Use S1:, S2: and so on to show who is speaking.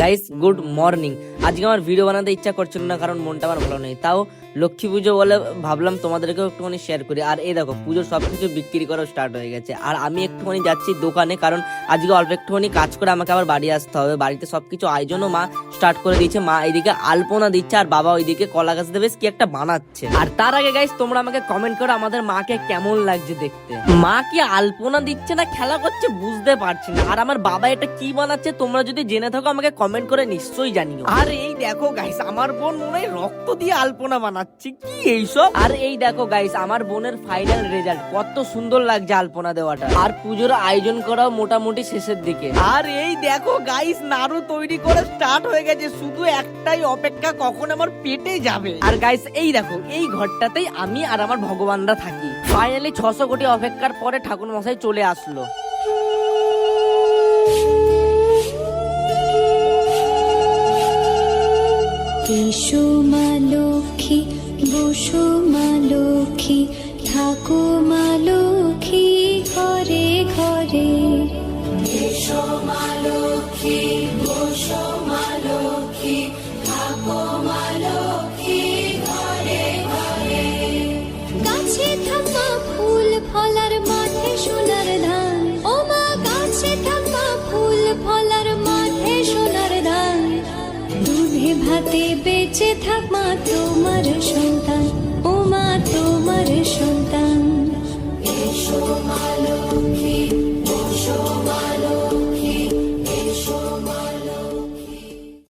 S1: Guys good morning. আজকে আমার video বানাতে ইচ্ছা করছিল না, কারণ মনটা আমার ভালো নেই। তাও লক্ষ্মী পুজো বলে ভাবলাম তোমাদেরকেও একটুখানি শেয়ার করি। আর এই দেখো, পুজোর সবকিছু বিক্রি করা স্টার্ট হয়ে গেছে। আর আমি একটুখানি যাচ্ছি দোকানে, কারণ আজকে অল্প একটুখানি কাজ করে আমাকে আবার বাড়ি আসতে হবে। বাড়িতে সবকিছু আয়োজনও মা স্টার্ট করে দিয়েছে। মা এইদিকে আলপনা দিচ্ছে আর বাবা ওইদিকে কলা গাছ দেবে কি একটা বানাচ্ছে। আর তার আগে গাইস তোমরা আমাকে কমেন্ট করো আমাদের মাকে কেমন লাগছে দেখতে। মা কি আলপনা দিচ্ছে না খেলা করছে বুঝতে পারছি না। আর আমার বাবা এটা কি বানাচ্ছে তোমরা যদি জেনে থাকো আমাকে কমেন্ট করে নিশ্চয়ই জানিও। আর এই দেখো গাইস, আমার বোন মনে হয় রক্ত দিয়ে আলপনা বানাচ্ছে, কি এইসব। আর এই দেখো গাইস, আমার বোনের ফাইনাল রেজাল্ট, কত সুন্দর লাগছে আলপনা দেওয়াটা। আর পুজোর আয়োজন করাও মোটামুটি শেষের দিকে। আর এই দেখো গাইস, নাড়ু তৈরি করে স্টার্ট হয়ে গেছে, শুধু একটাই অপেক্ষা কখন আমার পেটে যাবে। আর গাইস এই দেখো, এই ঘরটাতেই আমি আর আমার ভগবানরা থাকি। ফাইনালি 600 কোটি অপেক্ষার পরে ঠাকুর মশাই চলে আসলো।
S2: এসো মা লক্ষ্মী, বসো মা লক্ষ্মী, থাকো মা লক্ষ্মী ঘরে ঘরে। এসো মা লক্ষ্মী, বসো মা লক্ষ্মী, থাকো মা লক্ষ্মী ঘরে ঘরে। গাছে থাকা ফুল ফলার মাঠে সোনার ধান, ও মা গাছে থাকা ফুল ফলার মাঠে সোনার ধান। দুধে ভাতে বেঁচে থাক মা তোমার